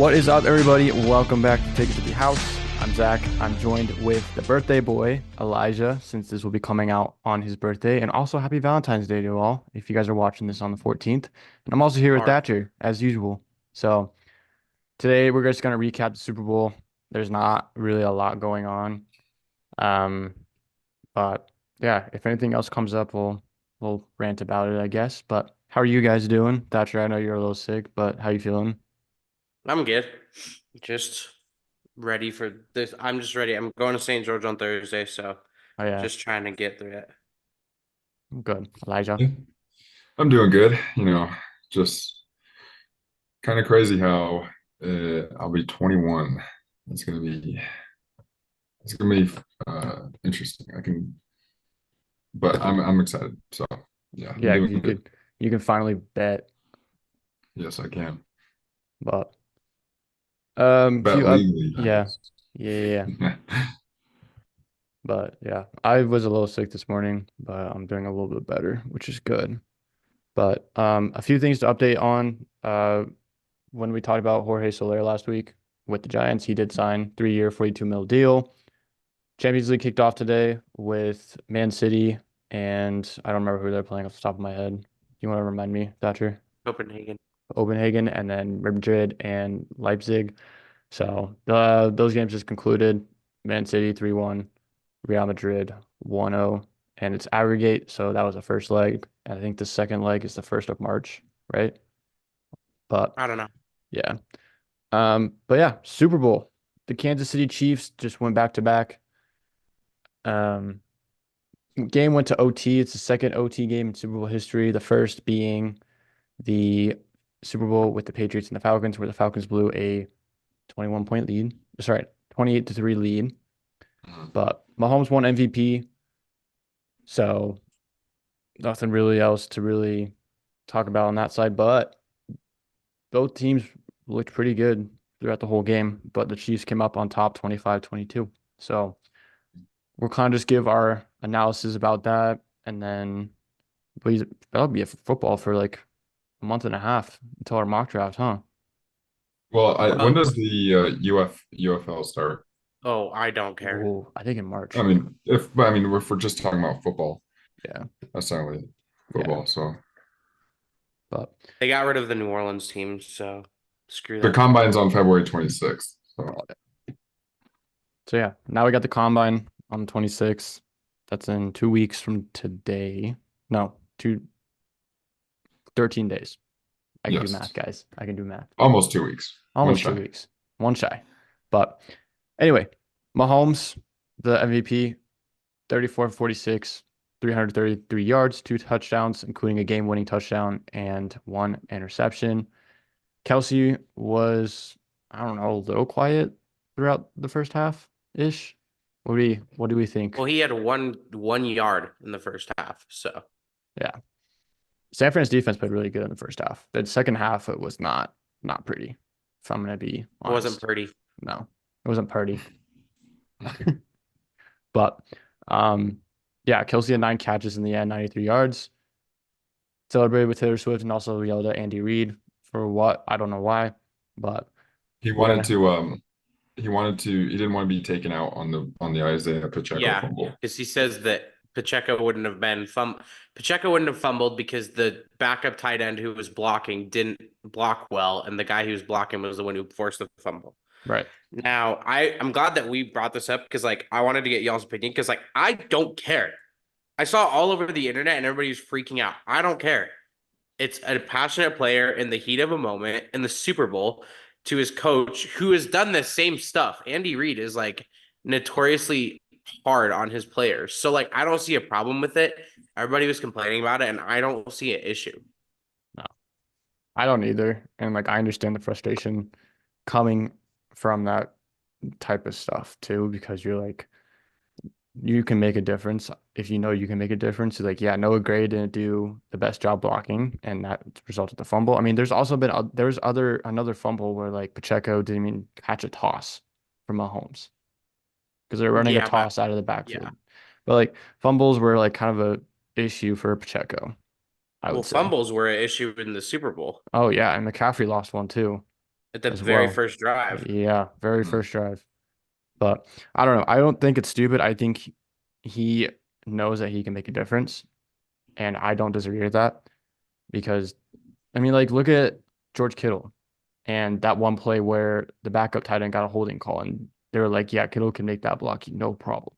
What is up, everybody? Welcome back to Take It to the House. I'm Zach. I'm joined with the birthday boy, Elijah, since this will be coming out on his birthday. And also, happy Valentine's Day to all, if you guys are watching this on the 14th. And I'm also here with Are Thatcher, as usual. So, today we're just going to recap the Super Bowl. There's not really a lot going on. Um, but yeah, if anything else comes up, we'll rant about it, I guess. But how are you guys doing? Thatcher, I know you're a little sick, but how you feeling? I'm good. Just ready for this. I'm just ready. I'm going to St. George on Thursday, so Oh yeah, just trying to get through it. I'm good. Elijah. Yeah, I'm doing good. Just kind of crazy how I'll be 21. It's gonna be it's gonna be interesting. But I'm excited. So yeah, I'm Yeah, doing good. you can finally bet, Yes, I can. but few Bet up legally, that yeah. is. Yeah, yeah, yeah. But yeah, I was a little sick this morning, but I'm doing a little bit better, which is good. But a few things to update on. When we talked about Jorge Soler last week with the Giants, he did sign 3-year, 42 mil deal. Champions League kicked off today with Man City, and I don't remember who they're playing off the top of my head. You want to remind me, Thatcher? Copenhagen. Copenhagen, and then Real Madrid and Leipzig. So those games just concluded. Man City 3-1, Real Madrid 1-0, and it's aggregate. So that was the first leg. And I think the second leg is the 1st of March, right? But I don't know. yeah. But yeah, Super Bowl. The Kansas City Chiefs just went back to back. Um, Game went to OT. It's the second OT game in Super Bowl history. The first being the Super Bowl with the Patriots and the Falcons, where the Falcons blew a 21-point lead. Sorry, 28-3 lead. Mhm. But Mahomes won MVP, so nothing really else to really talk about on that side. But both teams looked pretty good throughout the whole game, but the Chiefs came up on top 25-22. So we'll kind of just give our analysis about that, and then that'll be a football for like a month and a half until our mock draft, huh? Well, when Well, does the UFL start? oh, I don't care. Oh, I think in I March. mean, if we're just talking about football, Yeah, that's not really yeah. football. So But They got rid of the New Orleans team, so screw the them. combine's on February 26th. So so yeah, now we got the combine on the 26th. That's in 2 weeks from today. No, 13 days. I can do math, yes, guys. I can do math. almost 2 weeks. One Almost two shy. weeks. One shy. But anyway, Mahomes, the MVP, 34 46, 333 yards, two touchdowns, including a game-winning touchdown and one interception. Kelsey was, I don't know, a little quiet throughout the first half ish. What do we think? Well, he had one yard in the first half, so Yeah. San Fran's defense played really good in the first half. The second half, it was not pretty, if I'm gonna be it wasn't honest. pretty. No, it wasn't pretty. Okay. But um yeah, Kelsey had 9 catches in the end, 93 yards. Celebrated with Taylor Swift and also yelled at Andy Reid for what? I don't know why, but He we're wanted gonna to he didn't want to be taken out on the Isaiah Pacheco Yeah, fumble. because he says that Pacheco wouldn't have fumbled because the backup tight end who was blocking didn't block well, and the guy who was blocking was the one who forced the fumble. right. Now, I'm glad that we brought this up because like I wanted to get y'all's opinion because like I don't care. I saw all over the internet and everybody was freaking out. I don't care. It's a passionate player in the heat of a moment in the Super Bowl to his coach who has done the same stuff. Andy Reid is like notoriously hard on his players. So like I don't see a problem with it. Everybody was complaining about it and I don't see an issue. No, I don't either. And like I understand the frustration coming from that type of stuff too, because you're like you can make a difference if you know you can make a difference. Like, yeah, Noah Gray didn't do the best job blocking, and that resulted in the fumble. I mean, there's also been there's another fumble where like Pacheco didn't even catch a toss from Mahomes because they're running a Yeah, but toss out of the yeah. backfield. But like fumbles were like kind of a issue for Pacheco, I Well, would say. fumbles were an issue in the Super Bowl. Oh yeah, and McCaffrey lost one too. at the as very well. first drive. Yeah, very Mhm. first drive. But I don't know. I don't think it's stupid. I think he knows that he can make a difference, and I don't disagree with that because I mean, like, look at George Kittle and that one play where the backup tight end got a holding call, and they were like, "Yeah, Kittle can make that block, no problem."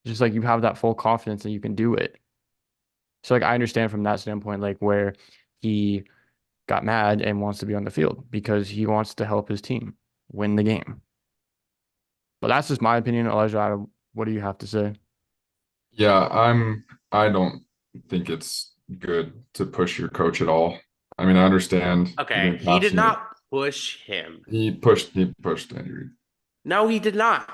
Just like you have that full confidence that you can do it. So like I understand from that standpoint, like where he got mad and wants to be on the field because he wants to help his team win the game. But that's just my opinion, Elijah. What do you have to say? Yeah, I don't think it's good to push your coach at all. I mean, I understand you're Okay, being he did passionate. not push him. He pushed Andy Reid. No, he did not.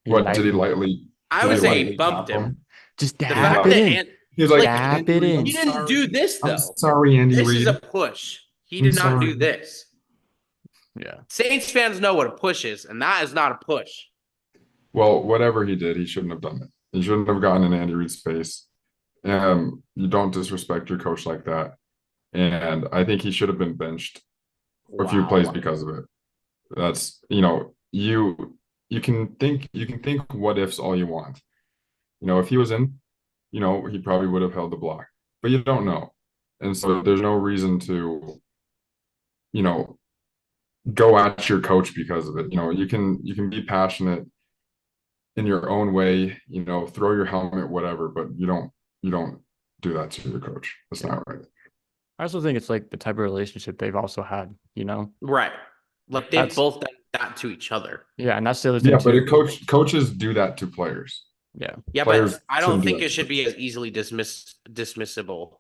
He What did he lightly, lightly I did would he say he lightly bumped tap him. him? just The He was dap fact it like that in, he was like dap Andy, it Andy Reid, he I'm in. didn't do sorry. this I'm though. sorry, Andy This is a Reid. push. He I'm did not sorry. do this. Yeah, Saints fans know what a push is, and that is not a push. Well, whatever he did, he shouldn't have done it. He shouldn't have gotten in Andy Reid's face. You don't disrespect your coach like that. And I think he should have been benched a few plays Wow. because of it. That's you can think what ifs all you want. If he was in, he probably would have held the block, but you don't know. And so there's no reason to, you know, go at your coach because of it. You can be passionate in your own way, throw your helmet, whatever, but you don't do that to your coach. That's yeah. not right. I also think it's like the type of relationship they've also had. Right. Like they've That's both done that to each other. yeah, and that's the other thing Yeah, but too. coaches do that to players. Yeah, Yeah, Players but I don't shouldn't do think that it to should be coaches. as easily dismissible.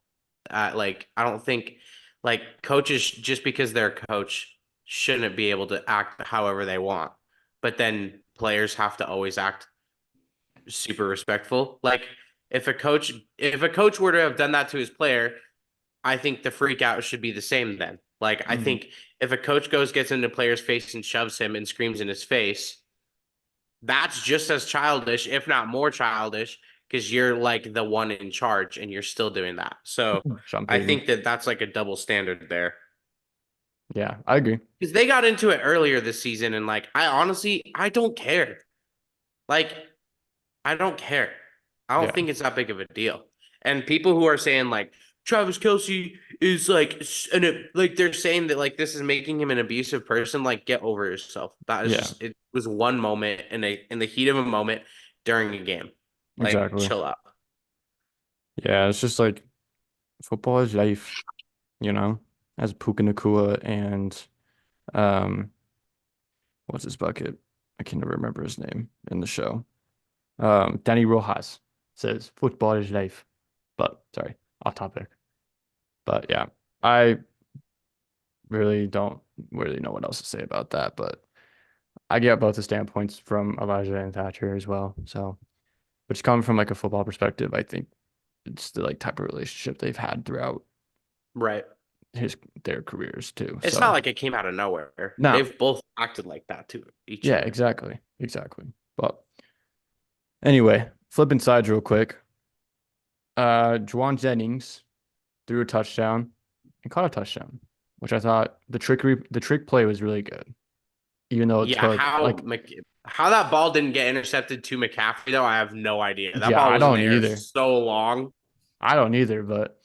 Like I don't think like coaches just because they're a coach shouldn't be able to act however they want. But then players have to always act super respectful. Like if a coach were to have done that to his player, I think the freak out should be the same then. Like I Mhm. think if a coach gets into a player's face and shoves him and screams in his face, that's just as childish, if not more childish, because you're like the one in charge and you're still doing that. So Sean I Payton. think that that's like a double standard there. Yeah, I agree. Because they got into it earlier this season, and like I honestly, I don't care. Like I don't care. I don't Yeah, think it's that big of a deal. And people who are saying like Travis Kelce is like, and like they're saying that like this is making him an abusive person, like get over yourself. That is yeah, just it was one moment in the heat of a moment during a game. Like exactly. chill out. Yeah, it's just like football is life. As Puka Nakua and um, what's his bucket? I can never remember his name in the show. Danny Rojas says football is life. But sorry, off topic. But yeah, I really don't really know what else to say about that. But I get both the standpoints from Elijah and Thatcher as well. So, which come from like a football perspective, I think it's the like type of relationship they've had throughout Right. their careers too. It's not So like it came out of nowhere. no, They've both acted like that to each yeah, other. exactly. But anyway, flipping sides real quick. Juwan Jennings threw a touchdown and caught a touchdown, which I thought the trick play was really good, even though it Yeah, took like how that ball didn't get intercepted to McCaffrey though, I have no idea. That yeah, ball I was in the don't air either. so long. I don't either, but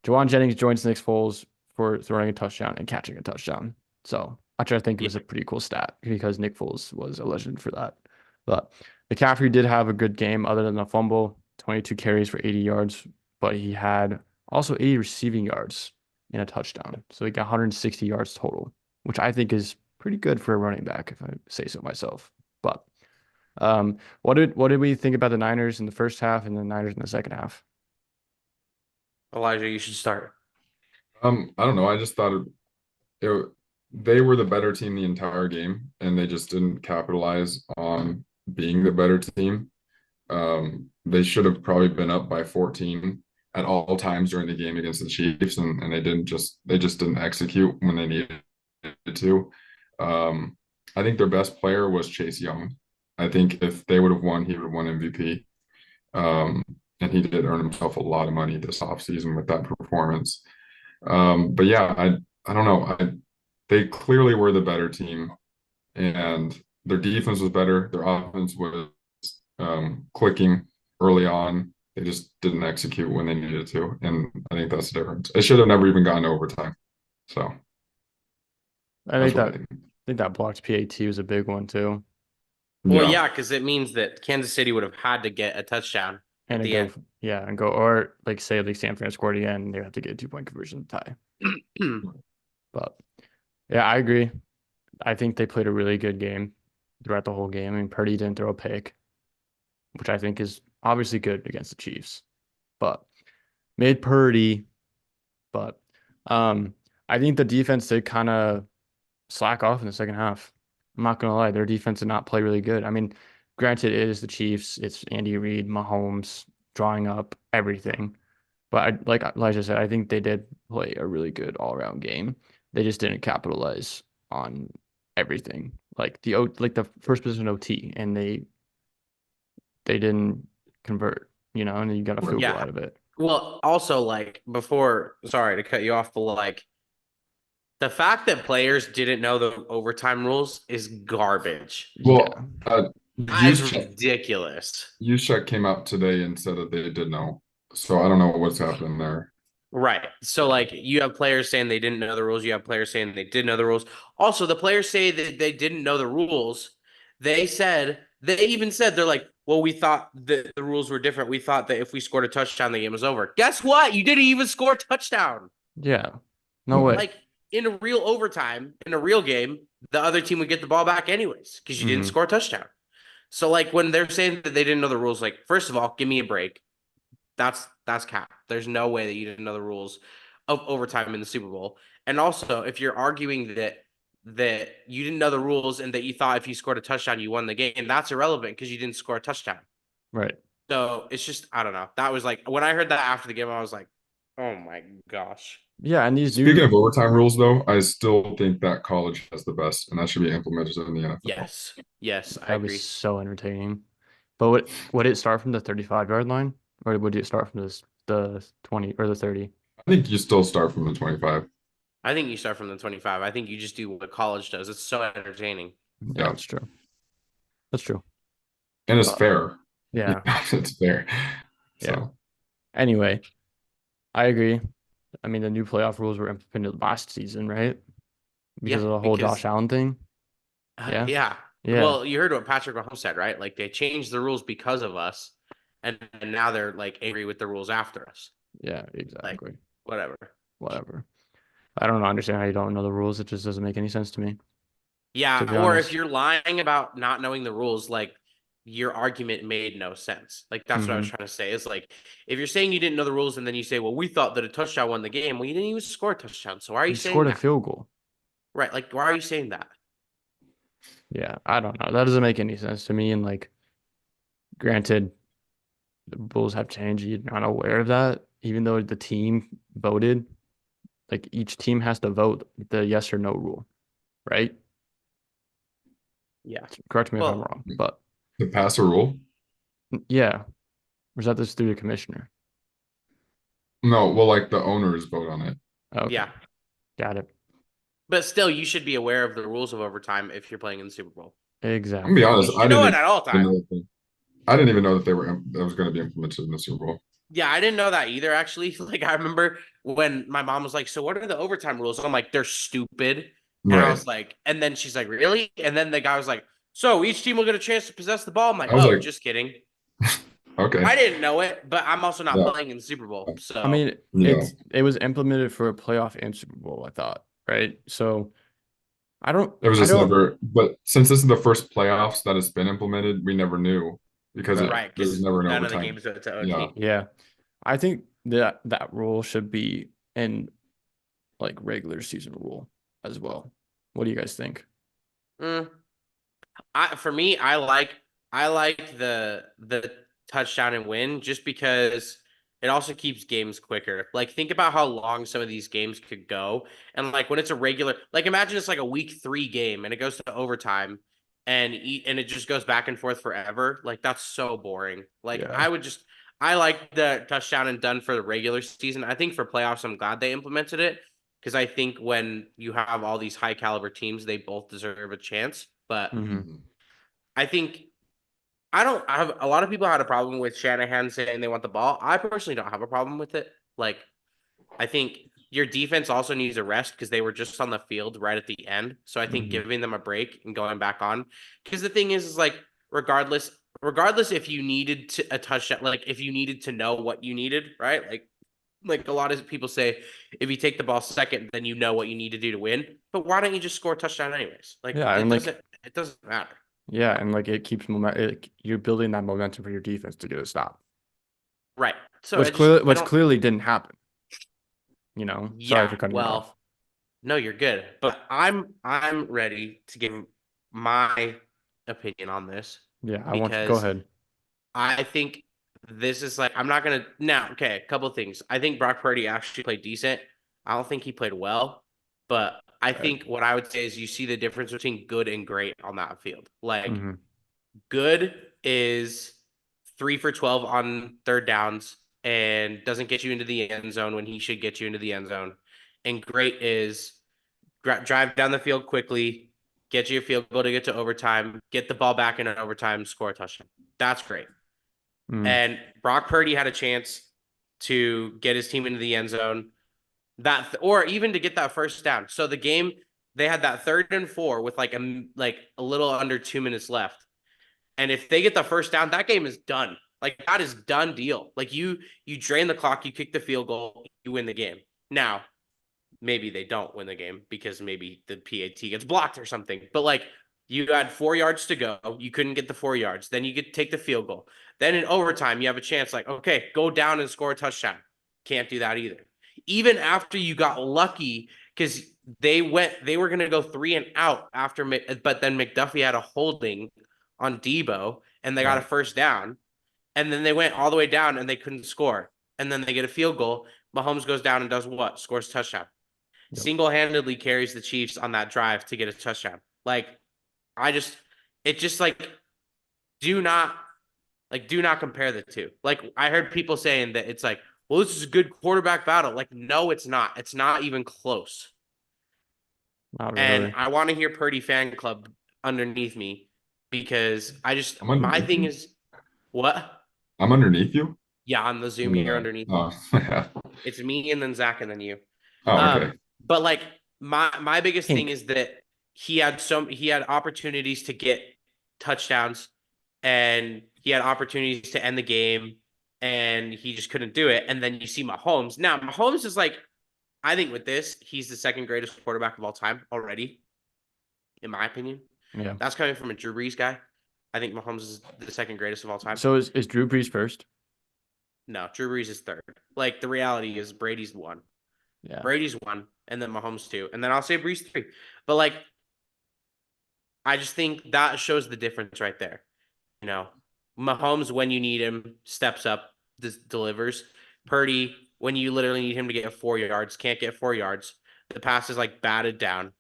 Juwan Jennings joins Nick Foles for throwing a touchdown and catching a touchdown. So, which I think Yeah. was a pretty cool stat because Nick Foles was a legend for that. But McCaffrey did have a good game other than the fumble, 22 carries for 80 yards, but he had also 80 receiving yards in a touchdown. So he got 160 yards total, which I think is pretty good for a running back, if I say so myself. But what did we think about the Niners in the first half and the Niners in the second half? Elijah, you should start. I don't know. I just thought it, they were the better team the entire game, and they just didn't capitalize on being the better team. They should have probably been up by 14 at all times during the game against the Chiefs, and they just didn't execute when they needed to. I think their best player was Chase Young. I think if they would have won, he would have won MVP. Um, and he did earn himself a lot of money this offseason with that performance. But yeah, I don't know. they clearly were the better team, and their defense was better. Their offense was clicking early on. They just didn't execute when they needed to, and I think that's the difference. It should have never even gotten to overtime. So I that's think what I that think. I think that blocked PAT was a big one too. Well, Yeah. yeah, because it means that Kansas City would have had to get a touchdown at And the go, end. yeah, and go, or like say like San Fran scored again, they have to get a 2-point conversion tie. But yeah, I agree. I think they played a really good game throughout the whole game. I mean, Purdy didn't throw a pick, which I think is obviously good against the Chiefs, but made Purdy. But I think the defense did kind of slack off in the second half. I'm not gonna lie, their defense did not play really good. I mean, granted, it is the Chiefs, it's Andy Reid, Mahomes drawing up everything. But like Elijah said, I think they did play a really good all-around game. They just didn't capitalize on everything. Like the first position OT, and they didn't convert, and then you got a field goal Yeah. out of it. Well, also like before, sorry to cut you off, but like the fact that players didn't know the overtime rules is garbage. Well, That is Juszczyk ridiculous. Juszczyk came out today and said that they did know. So I don't know what's happening there. Right. So like you have players saying they didn't know the rules, you have players saying they did know the rules. Also, the players say that they didn't know the rules. They even said they're like, well, we thought that the rules were different. We thought that if we scored a touchdown, the game was over. Guess what? You didn't even score a touchdown. Yeah, no way. Like in a real overtime, in a real game, the other team would get the ball back anyways because you didn't Mhm. score a touchdown. So like when they're saying that they didn't know the rules, like first of all, give me a break. That's cap. There's no way that you didn't know the rules of overtime in the Super Bowl. And also, if you're arguing that you didn't know the rules and that you thought if you scored a touchdown you won the game, that's irrelevant because you didn't score a touchdown. Right. So it's just I don't know. That was like when I heard that after the game, I was like, oh my gosh. Yeah, and these Speaking new of overtime rules, though, I still think that college has the best, and that should be implemented in the NFL. Yes, I that was agree. so entertaining. But would it start from the 35-yard line, or would it start from the 20 or the 30? I think you still start from the 25. I think you start from the 25. I think you just do what college does. It's so entertaining. Yeah, Yeah. that's true. That's true. And it's Uh, fair. Yeah. It's fair. Yeah. So Anyway, I agree. I mean, the new playoff rules were implemented last season, right? Because Yeah, of the whole because- Josh Allen thing. Yeah. Yeah. Yeah. Well, you heard what Patrick Mahomes said, right? Like they changed the rules because of us, and now they're like angry with the rules after us. Yeah, exactly. Whatever. Whatever. I don't understand how you don't know the rules. It just doesn't make any sense to me. Yeah, To be or honest. if you're lying about not knowing the rules, like your argument made no sense. Like that's what I was trying to say. Is like if you're saying you didn't know the rules and then you say, "Well, we thought that a touchdown won the game." Well, you didn't even score a touchdown. So why are you You saying scored a that? field goal. Right? Like why are you saying that? Yeah, I don't know. That doesn't make any sense to me. And like, granted, the rules have changed. You're not aware of that, even though the team voted. Like each team has to vote the yes or no rule, right? Yeah. Correct me if I'm Well- wrong, but the passer rule? yeah, or is that this through the commissioner? No, well, like the owners vote on it. Okay, Yeah. got it. But still, you should be aware of the rules of overtime if you're playing in the Super Bowl. I'm gonna Exactly. be honest, You know it at all even times. I didn't even know that that was going to be implemented in the Super Bowl. Yeah, I didn't know that either, actually. Like, I remember when my mom was like, "So, what are the overtime rules?" I'm like, "They're stupid." And I Right. was like, and then she's like, "Really?" And then the guy was like, "So, each team will get a chance to possess the ball." I'm like, I was "Oh, like- just kidding." Okay. I didn't know it, but I'm also not Yeah. playing in the Super Bowl. So, I mean, Yeah. it was implemented for a playoff and Super Bowl, I thought, right? So I don't. It was I just don't- never, but since this is the first playoffs that has been implemented, we never knew because right, there was because never an none of the overtime. games went to OT. Yeah. Yeah, I think that rule should be in like regular season rule as well. What do you guys think? For me, I like the touchdown and win just because it also keeps games quicker. Like think about how long some of these games could go, and like when it's a regular, like imagine it's like a week 3 game and it goes to overtime, and it just goes back and forth forever. Like that's so boring. Like Yeah. I like the touchdown and done for the regular season. I think for playoffs, I'm glad they implemented it. because I think when you have all these high caliber teams, they both deserve a chance. But Mm-hmm. I think I don't have a lot of people had a problem with Shanahan saying they want the ball. I personally don't have a problem with it. Like, I think your defense also needs a rest because they were just on the field right at the end. So I think Mhm. giving them a break and going back on, because the thing is like regardless if you needed a touchdown, like if you needed to know what you needed, right? Like a lot of people say, if you take the ball second, then you know what you need to do to win. But why don't you just score a touchdown anyways? Like Yeah, and like it doesn't matter. yeah, and like it keeps you're building that momentum for your defense to get a stop, Right. So I which don't. clearly didn't happen. Sorry Yeah. for cutting you off. Well, no, you're good. But I'm ready to give my opinion on this Yeah, I want go because ahead. I think this is like I'm not gonna now. Okay, a couple of things. I think Brock Purdy actually played decent. I don't think he played well, but I Right. think what I would say is you see the difference between good and great on that field. Like Mm-hmm. good is 3 for 12 on third downs and doesn't get you into the end zone when he should get you into the end zone. And great is drive down the field quickly, get you a field goal to get to overtime, get the ball back in an overtime, score a touchdown. That's great. Mm. And Brock Purdy had a chance to get his team into the end zone, or even to get that first down. So the game they had that 3rd and 4 with like a little under 2 minutes left. And if they get the first down, that game is done. Like that is done deal. Like you drain the clock, you kick the field goal, you win the game. Now, maybe they don't win the game because maybe the PAT gets blocked or something. But like you had 4 yards to go, you couldn't get the 4 yards. Then you get take the field goal. Then in overtime, you have a chance. Like okay, go down and score a touchdown. Can't do that either. Even after you got lucky, because they were going to go 3 and out after, but then McDuffie had a holding on Debo, and they got a Right. first down, and then they went all the way down and they couldn't score, and then they get a field goal. Mahomes goes down and does what? Scores a touchdown. Yep. Single-handedly carries the Chiefs on that drive to get a touchdown. Like, it just like, do not compare the two. Like, I heard people saying that it's like, well, this is a good quarterback battle. Like, no, it's not. It's not even close. Not And really. I want to hear Purdy fan club underneath me because I'm my underneath thing you. is what? I'm underneath you. Yeah, on the Zoom, you're Yeah. underneath me. Oh, yeah. It's me and then Zach and then you. Oh, okay. But like my biggest thing Pink. is that he had opportunities to get touchdowns and he had opportunities to end the game and he just couldn't do it. And then you see Mahomes. Now Mahomes is like, I think with this, he's the second greatest quarterback of all time already, in my opinion. Yeah. That's coming from a Drew Brees guy. I think Mahomes is the second greatest of all time. So is Drew Brees first? No, Drew Brees is third. Like the reality is Brady's one. Yeah. Brady's one, and then Mahomes two, and then I'll say Brees three. But like, I just think that shows the difference right there. You know, Mahomes when you need him steps up, delivers. Purdy when you literally need him to get 4 yards can't get 4 yards. The pass is like batted down.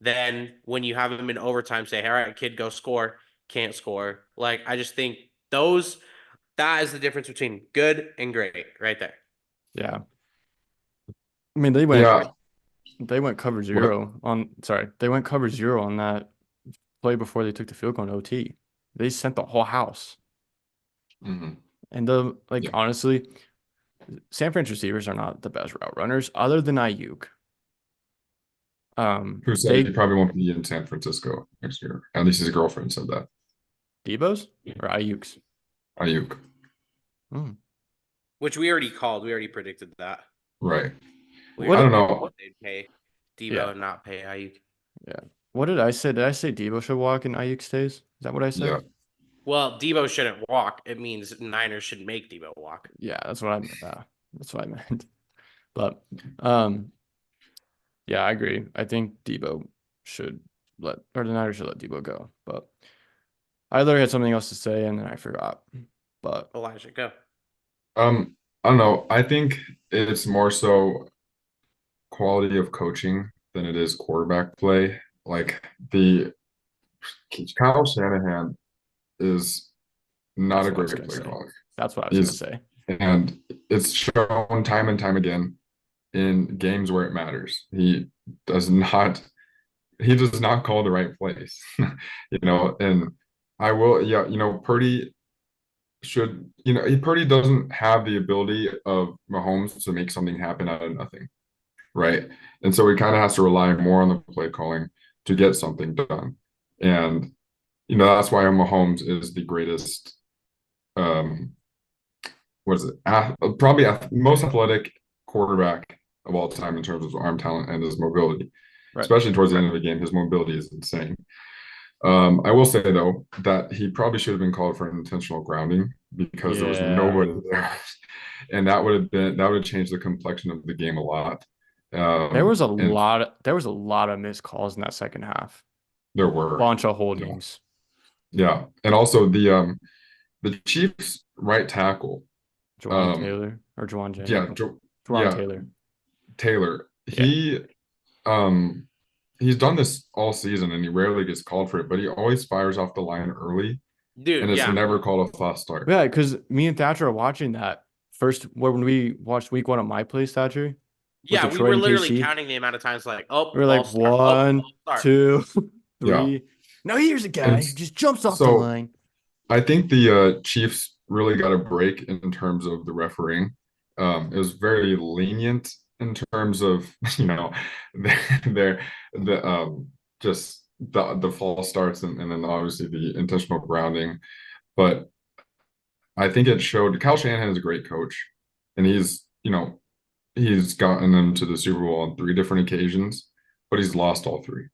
Then when you have him in overtime, say, "All right, kid, go score." Can't score. Like I just think that is the difference between good and great right there. Yeah. I mean, they Yeah. went cover zero on they went cover zero on that play before they took the field goal in OT. They sent the whole house. Mhm. And Yeah. honestly, San Fran receivers are not the best route runners other than Ayuk. Who said he probably won't be in San Francisco next year? At least his girlfriend said that. Debo's or Ayuk's? Ayuk. Hmm. Which we already called. We already predicted that. Right. We What- I don't already know. predicted They'd pay Debo Yeah. and not pay Ayuk. What did I say? Did I say Debo should walk and Ayuk stays? Is that what I said? Yeah. Well, Debo shouldn't walk. It means Niners should make Debo walk. Yeah, that's what I meant. But yeah, I agree. I think Debo should the Niners should let Debo go. But I literally had something else to say and then I forgot. But Elijah, go. I don't know. I think it's more so quality of coaching than it is quarterback play. Like the Kyle Shanahan is not That's a what I was great gonna play say. caller. That's what I was gonna say. And it's shown time and time again. in games where it matters. Does not he does not call the right plays. And I will, yeah, Purdy Purdy doesn't have the ability of Mahomes to make something happen out of nothing, right? And so he kind of has to rely more on the play calling to get something done. And that's why Mahomes is the greatest um what is it? Probably most athletic quarterback of all time in terms of arm talent and his mobility. Right. Especially towards the end of the game, his mobility is insane. I will say though that he probably should have been called for an intentional grounding because there was nobody there, and that would have changed the complexion of the game a lot. There was a lot of missed calls in that second half. There were Bunch of holdings. Yeah, and also the Chiefs right tackle, Juwan Taylor or Juwan James. yeah, Juwan Taylor. Taylor. He's done this all season and he rarely gets called for it, but he always fires off the line early. Dude, and it's never called a fast start. Yeah, because me and Thatcher are watching that when we watched week 1 of my place, Thatcher. Yeah, we Detroit were and literally KC. counting the amount of times We were like 1, 2, 3. Yeah. Now here's a guy who just jumps off the line. I think the Chiefs really got a break in terms of the refereeing. It was very lenient in terms of just the false starts and then obviously the intentional grounding. But I think it showed Kyle Shanahan is a great coach, and he's gotten them to the Super Bowl on 3 different occasions, but he's lost all 3.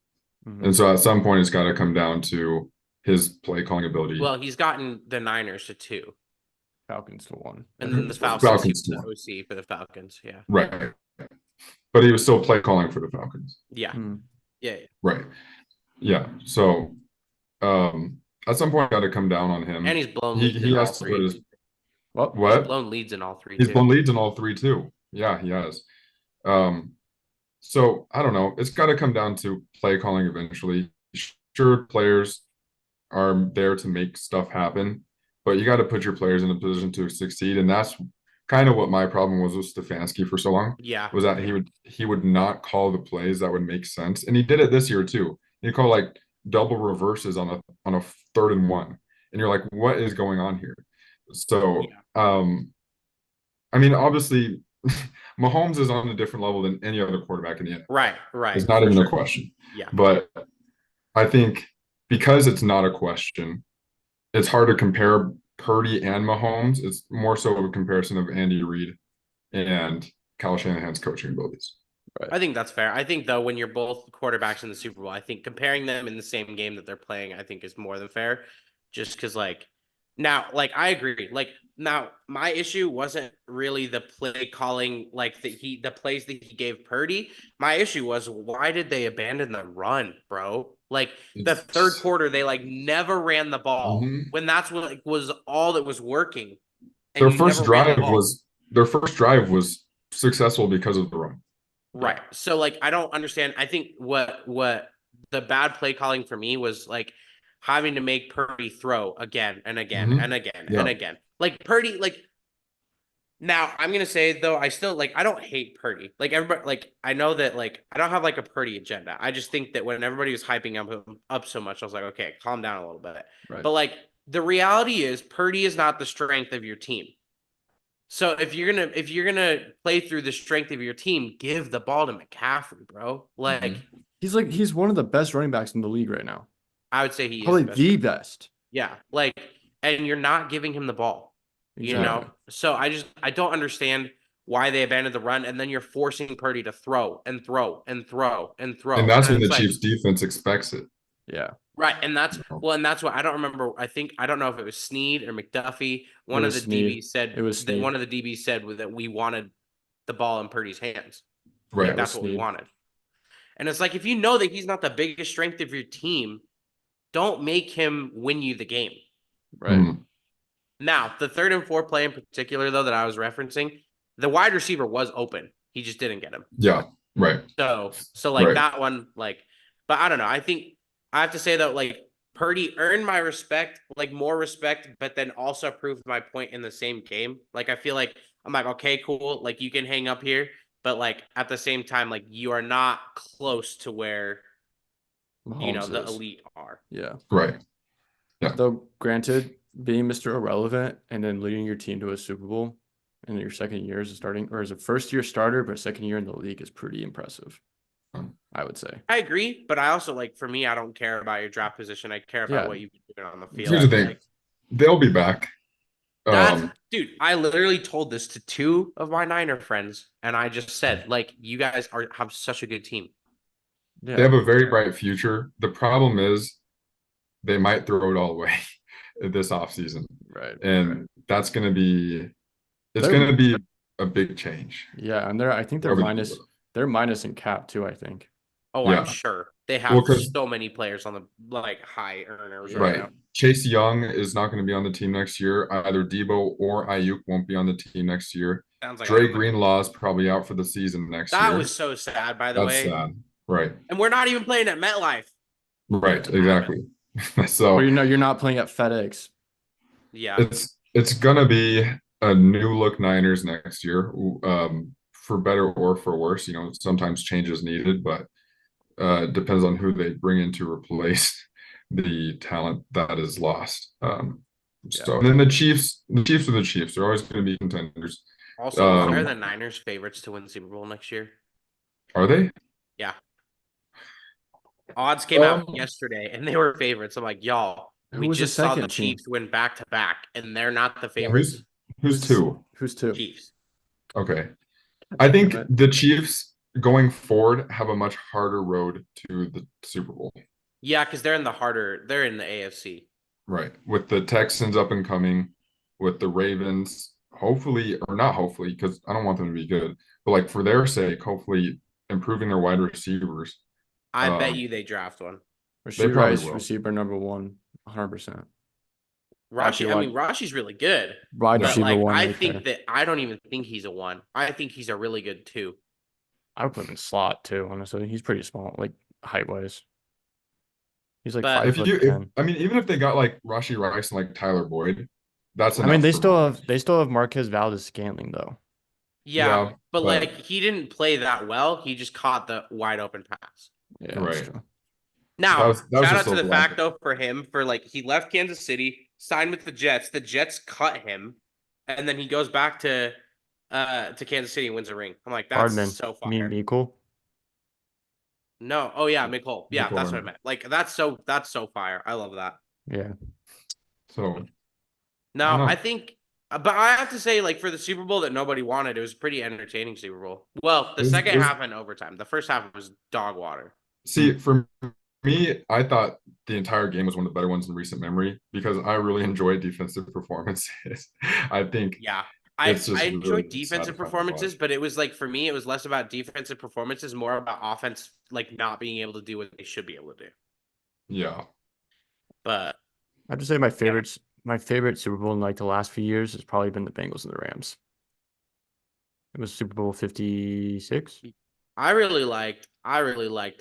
Mm-hmm. And so at some point it's got to come down to his play calling ability. Well, he's gotten the Niners to 2. Falcons to 1. And then the Falcons to the OC for the Falcons. Yeah. Right. But he was still play calling for the Falcons. Yeah. Yeah. Right. Yeah. So at some point got to come down on him. And he's blown leads in all 3. He's blown leads in all 3. He's blown leads in all 3 too. Yeah, he has. So I don't know. It's got to come down to play calling eventually. Sure, players are there to make stuff happen, but you got to put your players in a position to succeed, and that's kind of what my problem was with Stefanski for so long. Yeah, was that he would not call the plays that would make sense, and he did it this year too. He called like double reverses on a 3rd and 1, and you're like, what is going on here? So, I mean, obviously, Mahomes is on a different level than any other quarterback in the NFL. Right. It's not even a question. Yeah, but I think because it's not a question, it's hard to compare Purdy and Mahomes. It's more so of a comparison of Andy Reid and Kyle Shanahan's coaching abilities. Right. I think that's fair. I think though, when you're both quarterbacks in the Super Bowl, I think comparing them in the same game that they're playing, I think is more than fair. Just because, I agree. Now, my issue wasn't really the play calling, the plays that he gave Purdy. My issue was, why did they abandon the run, bro? The 3rd quarter, they never ran the ball when that's what was all that was working. And their first drive was successful because of the run. Right. So I don't understand. I think what the bad play calling for me was having to make Purdy throw again and again and again and again. Purdy, now I'm gonna say though, I still I don't hate Purdy. Everybody, I know that I don't have a Purdy agenda. I just think that when everybody was hyping him up so much, I was like, okay, calm down a little bit. Right. But the reality is, Purdy is not the strength of your team. So if you're gonna play through the strength of your team, give the ball to McCaffrey, bro. He's one of the best running backs in the league right now. I would say he probably is the best. Yeah, and you're not giving him the ball. Exactly. So I don't understand why they abandoned the run, and then you're forcing Purdy to throw and throw and throw and throw. And that's when the Chiefs defense expects it. Yeah. Right, and that's what I don't remember. I don't know if it was Snead or McDuffie. One of the DBs said it was Snead. One of the DBs said that we wanted the ball in Purdy's hands. Right, that's what we wanted. And it's if you know that he's not the biggest strength of your team, don't make him win you the game. Right. Now, the 3rd and 4 play in particular, though, that I was referencing, the wide receiver was open. He just didn't get him. Yeah, right. So right. That one, but I don't know. I think I have to say that, Purdy earned my respect, more respect, but then also proved my point in the same game. I feel I'm okay, cool. You can hang up here, but like at the same time, like you are not close to where Mahomes the is. elite are. Yeah. Right. Though, granted, being Mr. Irrelevant and then leading your team to a Super Bowl in your second year as a starting or as a first year starter, but second year in the league is pretty impressive. I would say. I agree, but I also like for me, I don't care about your draft position. I care about Yeah. what you've been doing on the field. Here's the thing. Like, They'll be back. that's dude, I literally told this to two of my Niner friends, and I just said, like, you guys have such a good team. They Yeah. have a very bright future. The problem is they might throw it all away this offseason. Right. And that's gonna be They're- gonna be a big change. Yeah, and I think they're Whoever they minus do. they're minus in cap too, I think. Oh, Yeah. I'm sure they have Well, 'cause- so many players on the like high earners Yeah. right Right. now. Chase Young is not going to be on the team next year. Either Debo or Ayuk won't be on the team next year. Sounds like Dre Greenlaw is probably out for the season next that year. was so sad, by the That's way. sad. Right. And we're not even playing at MetLife. Right. Exactly. So Or you're not playing at FedEx. Yeah, it's gonna be a new look Niners next year. For better or for worse. Sometimes change is needed, but it depends on who they bring in to replace the talent that is lost. So and then the Chiefs are the Chiefs. They're always going to be contenders. also, why are the Niners favorites to win the Super Bowl next year? Are they? Yeah. Odds came out yesterday, and they were favorites. I'm like, y'all, Who we was the just saw the second team? Chiefs win back to back, and they're not the favorites. Who's two? Who's two? Chiefs. Okay. I think Right. the Chiefs going forward have a much harder road to the Super Bowl. Yeah, because they're in the AFC. Right. With the Texans up and coming, with the Ravens, hopefully, or not hopefully, because I don't want them to be good, but like for their sake, hopefully improving their wide receivers. I bet you they draft one. Rasheed probably Rice, will. receiver number 1, 100%. Rashi, I mean, Rashi's really good. Wide But receiver like, 1. I right think there. that I don't even think he's a 1. I think he's a really good 2. I would put him in slot too, honestly. He's pretty small, like height wise. He's like But- 5'10". Even if they got like Rashi Rice and like Tyler Boyd, that's I mean, enough they for still have Marquez Valdez-Scantling though. Yeah, but but- like he didn't play that well. He just caught the wide open pass. Yeah, that's Right. true. Now, That was shout out just to a the blunder. fact though for him for like he left Kansas City, signed with the Jets. The Jets cut him, and then he goes back to Kansas City and wins a ring. I'm like, that's Hardman, so you mean fire. Mikkel? No, oh yeah, McCole. Yeah, McCole that's what I Hardman. meant. Like that's so fire. I love that. Yeah. So No, know. I think, but I have to say, like for the Super Bowl that nobody wanted, it was a pretty entertaining Super Bowl. Well, the It was- second it was- half and overtime. The first half was dog water. see, for me, I thought the entire game was one of the better ones in recent memory because I really enjoyed defensive performances. I think Yeah. It's just I really enjoyed satisfying defensive to performances, watch. but it was like for me, it was less about defensive performances, more about offense, like not being able to do what they should be able to do. yeah. But I have to say my favorite Super Bowl in like the last few years has probably been the Bengals and the Rams. It was Super Bowl 56. I really liked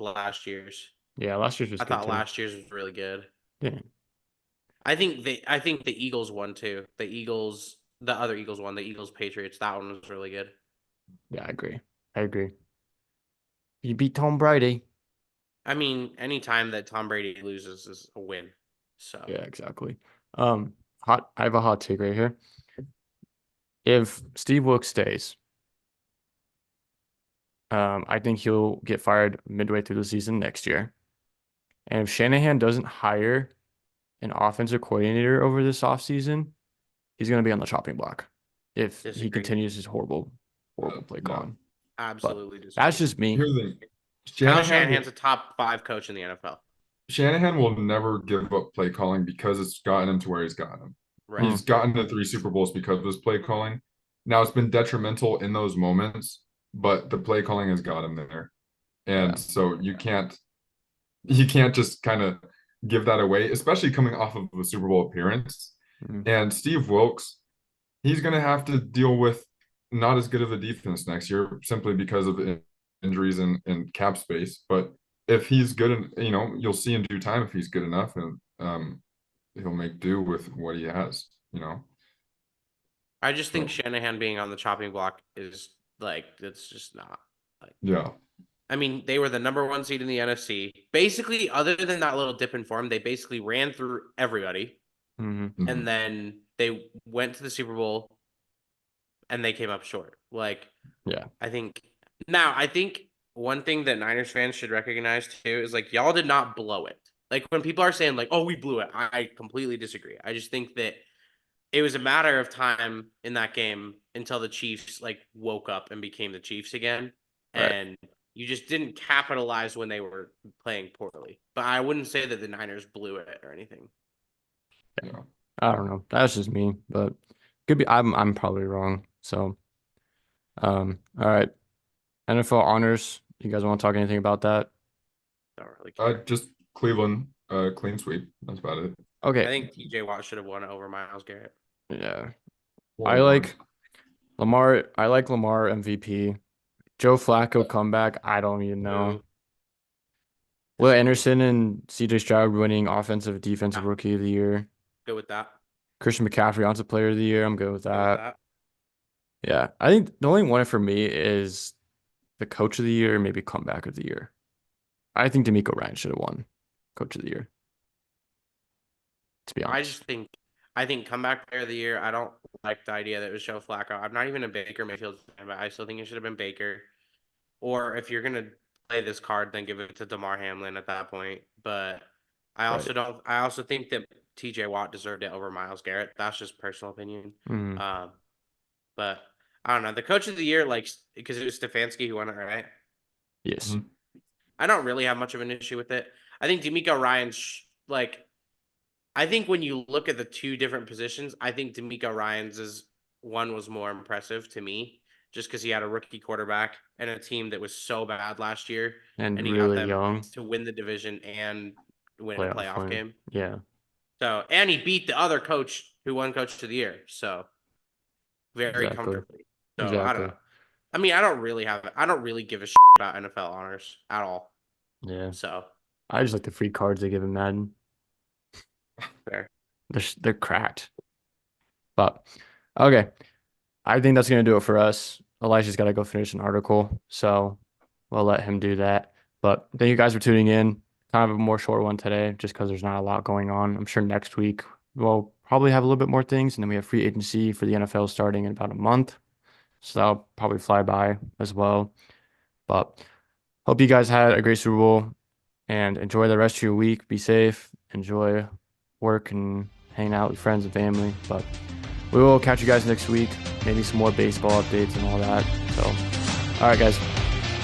last year's. Yeah, last year's was I good thought too. last year's was really good. Yeah. I think the Eagles won too. The other Eagles won. The Eagles Patriots. That one was really good. Yeah, I agree. You beat Tom Brady. I mean, anytime that Tom Brady loses is a win. So Yeah, exactly. I have a hot take right here. If Steve Wilkes stays, I think he'll get fired midway through the season next year. And if Shanahan doesn't hire an offensive coordinator over this offseason, he's going to be on the chopping block if he Disagree. continues his horrible play No. calling. absolutely. That's just me. Here's the thing. Kyle Shanahan's a top 5 coach in the NFL. Shanahan will never give up play calling because it's gotten him to where he's gotten him. Right. He's gotten to 3 Super Bowls because of his play calling. Now it's been detrimental in those moments, but the play calling has got him there. And Yeah. so you can't just kind of give that away, especially coming off of a Super Bowl appearance. Mhm. And Steve Wilkes, he's going to have to deal with not as good of a defense next year simply because of injuries and cap space. But if he's good, you'll see in due time if he's good enough, and he'll make do with what he has. I just think Shanahan being on the chopping block is Like, it's just not. Yeah. I mean, they were the number 1 seed in the NFC. Basically, other than that little dip in form, they basically ran through everybody. Mhm. Mhm. And then they went to the Super Bowl and they came up short. Like, Yeah. I think one thing that Niners fans should recognize too is like y'all did not blow it. Like when people are saying like, "Oh, we blew it," I completely disagree. I just think that it was a matter of time in that game until the Chiefs like woke up and became the Chiefs again, Right. and you just didn't capitalize when they were playing poorly. But I wouldn't say that the Niners blew it or anything. Yeah. I don't know. That's just me, but could be I'm probably wrong. So, all right. NFL honors. You guys want to talk anything about that? Don't really care. Just Cleveland, clean sweep. That's about it. I Okay. think TJ Watt should have won it over Myles Garrett. Yeah. Well, I like Lamar. I like Lamar MVP. Joe Flacco comeback. I don't even know. Boo. Will Disagree. Anderson and CJ Stroud winning offensive defensive Yeah. rookie of the year. Good with that. Christian McCaffrey offensive player of the year. I'm good with Good with that. that. Yeah. I think the only one for me is the coach of the year, maybe comeback of the year. I think D'Amico Ryan should have won coach of the year. To be honest. I think comeback player of the year. I don't like the idea that it was Joe Flacco. I'm not even a Baker Mayfield fan, but I still think it should have been Baker. Or if you're gonna play this card, then give it to DeMar Hamlin at that point. But I also don't. I also think that T.J. Watt deserved it over Myles Garrett. That's just personal opinion. Mhm. But I don't know. The coach of the year, like because it was Stefanski who won it, right? Yes. Mhm. I don't really have much of an issue with it. I think D'Amico Ryan's I think when you look at the two different positions, I think D'Amico Ryan's one was more impressive to me, just because he had a rookie quarterback and a team that was so bad last year, And and he got really them young. to win the division and win a Playoff playoff win. game. Yeah. So, and he beat the other coach who won Coach of the Year. So, very Exactly. comfortably. So I Exactly. don't know. I mean, I don't really give a shit about NFL honors at all. Yeah. So I just like the free cards they give in Madden. fair. They're cracked. But okay. I think that's gonna do it for us. Elijah's got to go finish an article, so we'll let him do that. But thank you guys for tuning in. Kind of a more short one today, just because there's not a lot going on. I'm sure next week we'll probably have a little bit more things, and then we have free agency for the NFL starting in about a month, so that'll probably fly by as well. But hope you guys had a great Super Bowl and enjoy the rest of your week. Be safe, enjoy work, and hanging out with friends and family. But we will catch you guys next week. Maybe some more baseball updates and all that. So, all right, guys,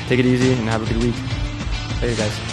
take it easy and have a good week. Later, guys.